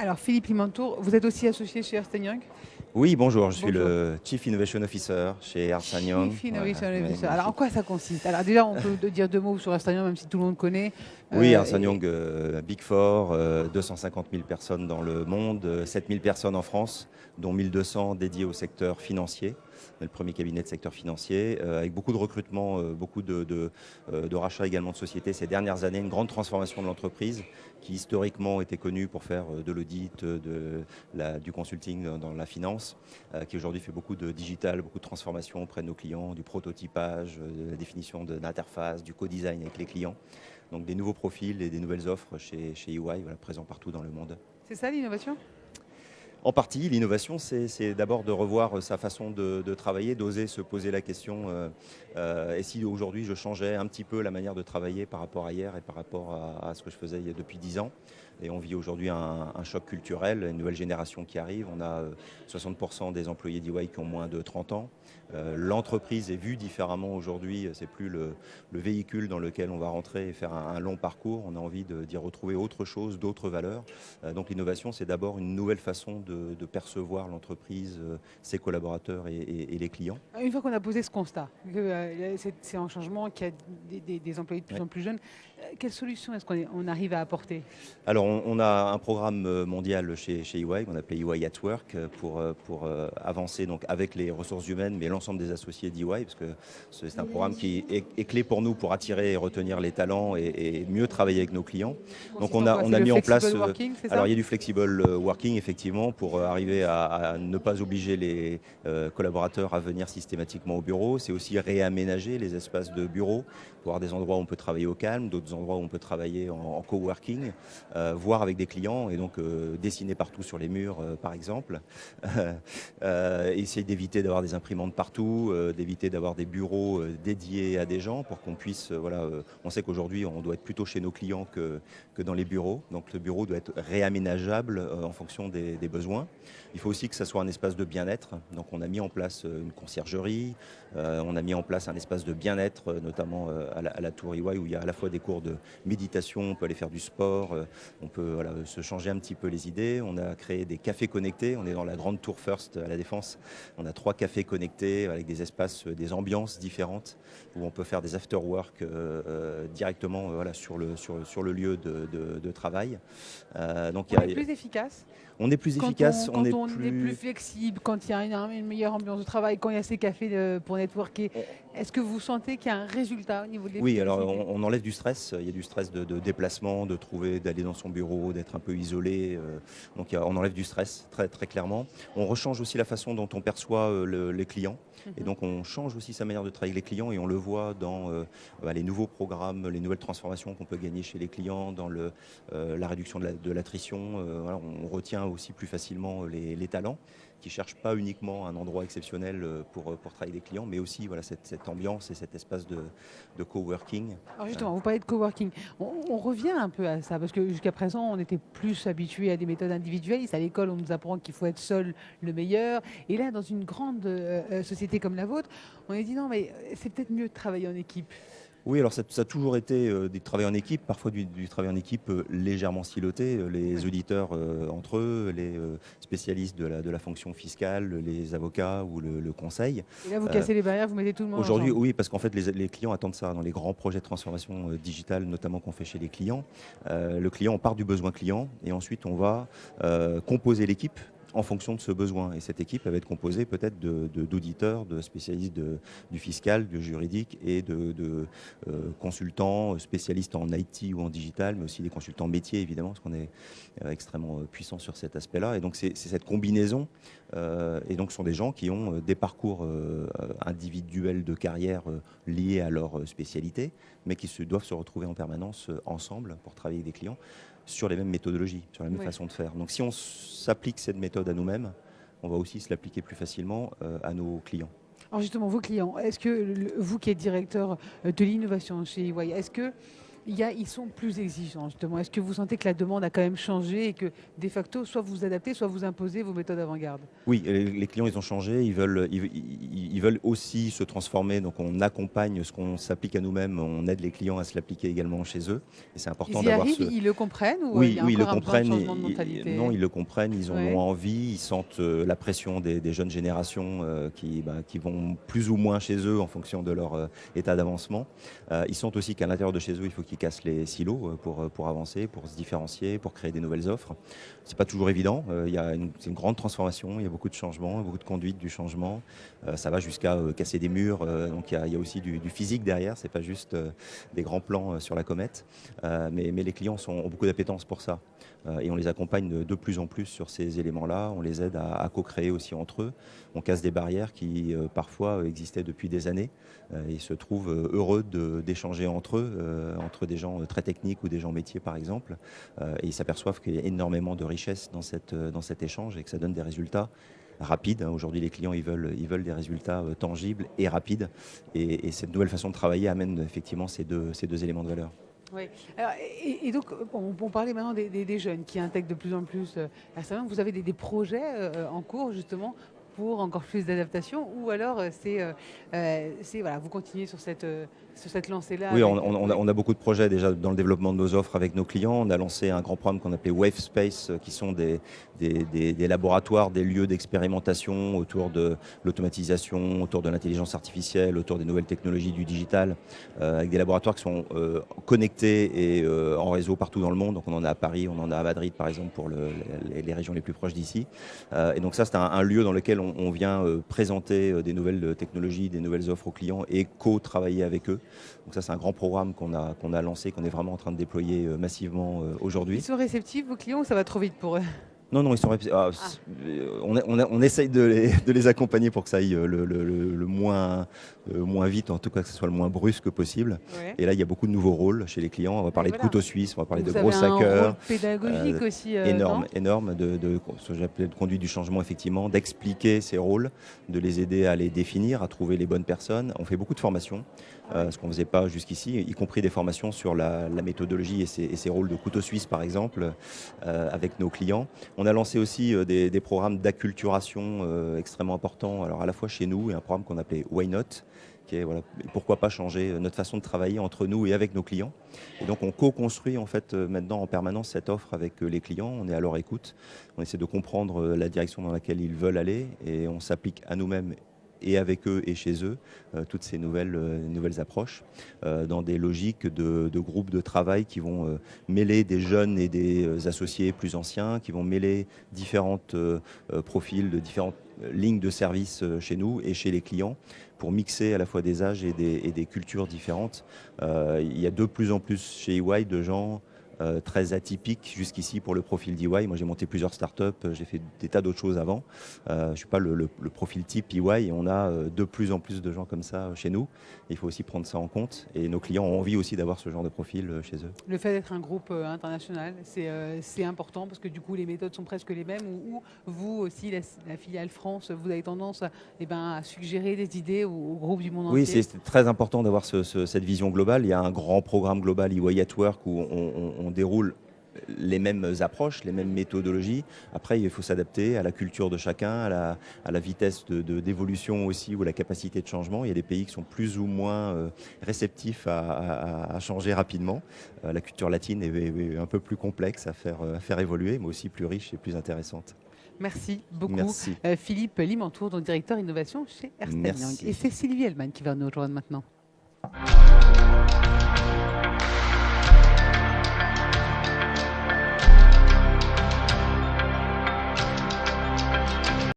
Alors Philippe Limantour, vous êtes aussi associé chez Ernst Young. Oui, bonjour, je suis Bonjour. le Chief Innovation Officer chez Ernst Young. Chief Voilà, Innovation oui, Officer. Alors en magnifique. quoi ça consiste? Alors déjà, on peut dire deux mots sur Ernst Young, même si tout le monde connaît. Oui, Ernst Et Young, Big Four, 250 000 personnes dans le monde, 7 000 personnes en France, dont 1200 dédiées au secteur financier. On est le premier cabinet de secteur financier, avec beaucoup de recrutement, beaucoup de rachats également de sociétés ces dernières années, une grande transformation de l'entreprise qui historiquement était connue pour faire de l'audit, du consulting dans la finance, qui aujourd'hui fait beaucoup de digital, beaucoup de transformation auprès de nos clients, du prototypage, de la définition d'interface, du co-design avec les clients. Donc des nouveaux profils et des nouvelles offres chez EY, voilà, présents partout dans le monde. c'est ça l'innovation? En partie, l'innovation, c'est d'abord de revoir sa façon de travailler, d'oser se poser la question et si aujourd'hui je changeais un petit peu la manière de travailler par rapport à hier et par rapport à ce que je faisais depuis 10 ans. Et on vit aujourd'hui un choc culturel, une nouvelle génération qui arrive. On a 60% des employés d'EY qui ont moins de 30 ans. L'entreprise est vue différemment aujourd'hui. C'est plus le véhicule dans lequel on va rentrer et faire un long parcours. On a envie d'y retrouver autre chose, d'autres valeurs. Donc l'innovation, c'est d'abord une nouvelle façon de percevoir l'entreprise, ses collaborateurs et les clients. Une fois qu'on a posé ce constat, que c'est un changement, qu'il y a des employés de plus Ouais. en plus jeunes, quelle solution est-ce qu'on arrive à apporter? Alors on a un programme mondial chez EY qu'on appelle EY at Work pour avancer donc avec les ressources humaines, mais l'ensemble des associés d'EY, parce que c'est un programme qui est clé pour nous pour attirer et retenir les talents et mieux travailler avec nos clients. Ça Donc consiste en quoi? on C'est a le mis en flexible place, working, c'est alors ça? il y a du flexible working effectivement pour arriver à ne pas obliger les collaborateurs à venir systématiquement au bureau. C'est aussi réaménager les espaces de bureau pour avoir des endroits où on peut travailler au calme, d'autres endroits où on peut travailler en coworking. Voir avec des clients et donc dessiner partout sur les murs, par exemple. Essayer d'éviter d'avoir des imprimantes partout, d'éviter d'avoir des bureaux dédiés à des gens pour qu'on puisse, on sait qu'aujourd'hui on doit être plutôt chez nos clients que dans les bureaux. Donc le bureau doit être réaménageable en fonction des besoins. Il faut aussi que ça soit un espace de bien-être. Donc on a mis en place une conciergerie, on a mis en place un espace de bien-être, notamment à la Tour EY où il y a à la fois des cours de méditation, on peut aller faire du sport, on peut se changer un petit peu les idées. On a créé des cafés connectés. On est dans la grande tour First à la Défense. On a 3 cafés connectés avec des espaces, des ambiances différentes où on peut faire des after-work directement sur le lieu de travail. Donc On est plus efficace on est plus efficace, on quand est on est plus plus... flexible, quand il y a une meilleure ambiance de travail, quand il y a ces cafés pour networker. Est-ce que vous sentez qu'il y a un résultat au niveau de Oui, alors l'efficacité? on enlève du stress. Il y a du stress de déplacement, de trouver, d'aller dans son bureau, d'être un peu isolé. Donc on enlève du stress très, très clairement. On rechange aussi la façon dont on perçoit les clients. Et donc on change aussi sa manière de travailler avec les clients et on le voit dans les nouveaux programmes, les nouvelles transformations qu'on peut gagner chez les clients, dans la réduction de l'attrition. On retient aussi plus facilement les talents qui ne cherchent pas uniquement un endroit exceptionnel pour travailler avec les clients, mais aussi cette ambiance et cet espace de coworking. Alors justement, vous parlez de coworking. On revient un peu à ça, parce que jusqu'à présent, on était plus habitué à des méthodes individualistes. À l'école, on nous apprend qu'il faut être seul le meilleur. Et là, dans une grande société comme la vôtre, on est dit non, mais c'est peut-être mieux de travailler en équipe. Oui, alors ça a toujours été du travail en équipe, parfois du travail en équipe légèrement siloté. Les Ouais. auditeurs entre eux, les spécialistes de la fonction fiscale, les avocats ou le conseil. Et là, vous Euh, cassez les barrières, vous mettez tout le monde Aujourd'hui, ensemble. oui, parce qu'en fait, les clients attendent ça dans les grands projets de transformation digitale, notamment qu'on fait chez les clients. Le client, on part du besoin client et ensuite on va composer l'équipe en fonction de ce besoin. Et cette équipe elle va être composée peut-être d'auditeurs, de spécialistes du fiscal, du juridique et de consultants, spécialistes en IT ou en digital, mais aussi des consultants métiers, évidemment, parce qu'on est extrêmement puissant sur cet aspect-là. Et donc, c'est cette combinaison. Et donc, ce sont des gens qui ont des parcours individuels de carrière liés à leur spécialité, mais qui doivent se retrouver en permanence ensemble pour travailler avec des clients sur les mêmes méthodologies, sur la même Oui. façon de faire. Donc, si on s'applique cette méthode à nous-mêmes, on va aussi se l'appliquer plus facilement à nos clients. Alors justement, vos clients, est-ce que vous qui êtes directeur de l'innovation chez EY, est-ce que Ils sont plus exigeants, justement. Est-ce que vous sentez que la demande a quand même changé et que, de facto, soit vous vous adaptez, soit vous imposez vos méthodes avant-garde? Oui, les clients, ils ont changé, ils veulent aussi se transformer, donc on accompagne ce qu'on s'applique à nous-mêmes, on aide les clients à se l'appliquer également chez eux. Et c'est important Ils y d'avoir arrivent, ce... ils le comprennent ou il Oui, y a oui, ils le encore un besoin de comprennent. changement de mentalité? Non, ils le comprennent, ils en Ouais. ont envie, ils sentent la pression des jeunes générations qui vont plus ou moins chez eux en fonction de leur état d'avancement. Ils sentent aussi qu'à l'intérieur de chez eux, il faut qu'ils cassent les silos pour avancer, pour se différencier, pour créer des nouvelles offres. C'est pas toujours évident. C'est une grande transformation, il y a beaucoup de changements, beaucoup de conduite du changement. Ça va jusqu'à casser des murs. Donc il y a aussi du physique derrière. C'est pas juste des grands plans sur la comète. Mais les clients ont beaucoup d'appétence pour ça. Et on les accompagne de plus en plus sur ces éléments-là. On les aide à co-créer aussi entre eux. On casse des barrières qui parfois existaient depuis des années. Ils se trouvent heureux d'échanger entre eux, entre des gens très techniques ou des gens métiers par exemple. Et ils s'aperçoivent qu'il y a énormément de richesse dans cet échange et que ça donne des résultats rapides. Aujourd'hui, les clients, ils veulent des résultats tangibles et rapides. Et cette nouvelle façon de travailler amène effectivement ces deux éléments de valeur. Oui. Alors, et donc, on parlait maintenant des jeunes qui intègrent de plus en plus Assalam. Vous avez des projets en cours justement pour encore plus d'adaptation, ou alors voilà, vous continuez sur cette lancée-là? Oui, on a beaucoup de projets déjà dans le développement de nos offres avec nos clients. On a lancé un grand programme qu'on appelait Wave Space, qui sont des laboratoires, des lieux d'expérimentation autour de l'automatisation, autour de l'intelligence artificielle, autour des nouvelles technologies du digital, avec des laboratoires qui sont connectés et en réseau partout dans le monde. Donc on en a à Paris, on en a à Madrid par exemple pour les régions les plus proches d'ici. Et donc ça, c'est un lieu dans lequel on vient présenter des nouvelles technologies, des nouvelles offres aux clients et co-travailler avec eux. Donc ça, c'est un grand programme qu'on a lancé, qu'on est vraiment en train de déployer massivement aujourd'hui. Ils sont réceptifs, vos clients, ou ça va trop vite pour eux? Non, ils sont on essaye de les accompagner pour que ça aille le moins vite, en tout cas que ce soit le moins brusque possible. Ouais. Et là, il y a beaucoup de nouveaux rôles chez les clients. On va parler de couteaux suisses, on va parler Donc de gros vous avez un hackers. rôle pédagogique aussi. Énorme, ce que j'appelais de conduite du changement, effectivement, d'expliquer ces rôles, de les aider à les définir, à trouver les bonnes personnes. On fait beaucoup de formations, ce qu'on ne faisait pas jusqu'ici, y compris des formations sur la méthodologie et ces rôles de couteau suisse, par exemple, avec nos clients. On a lancé aussi des programmes d'acculturation extrêmement importants, alors à la fois chez nous et un programme qu'on appelait Why Not, qui est voilà, pourquoi pas changer notre façon de travailler entre nous et avec nos clients. Et donc on co-construit en fait maintenant en permanence cette offre avec les clients, on est à leur écoute, on essaie de comprendre la direction dans laquelle ils veulent aller et on s'applique à nous-mêmes et avec eux et chez eux, toutes ces nouvelles approches, dans des logiques de groupes de travail qui vont mêler des jeunes et des associés plus anciens, qui vont mêler différents profils de différentes lignes de service chez nous et chez les clients, pour mixer à la fois des âges et des cultures différentes. Il y a de plus en plus chez EY de gens très atypique jusqu'ici pour le profil d'EY. Moi, j'ai monté plusieurs startups, j'ai fait des tas d'autres choses avant. Je ne suis pas le profil type EY et on a de plus en plus de gens comme ça chez nous. Il faut aussi prendre ça en compte et nos clients ont envie aussi d'avoir ce genre de profil chez eux. Le fait d'être un groupe international, c'est important parce que du coup, les méthodes sont presque les mêmes, ou vous aussi, la filiale France, vous avez tendance à suggérer des idées au groupe du monde entier? Oui, c'est très important d'avoir cette vision globale. Il y a un grand programme global EY at Work où on déroule les mêmes approches, les mêmes méthodologies. Après, il faut s'adapter à la culture de chacun, à la vitesse d'évolution aussi ou la capacité de changement. Il y a des pays qui sont plus ou moins réceptifs à changer rapidement. La culture latine est un peu plus complexe à faire évoluer, mais aussi plus riche et plus intéressante. Merci beaucoup. Merci. Philippe Limantour, donc directeur innovation chez Ernst & Young. Et c'est Sylvie Hellman qui va nous rejoindre maintenant.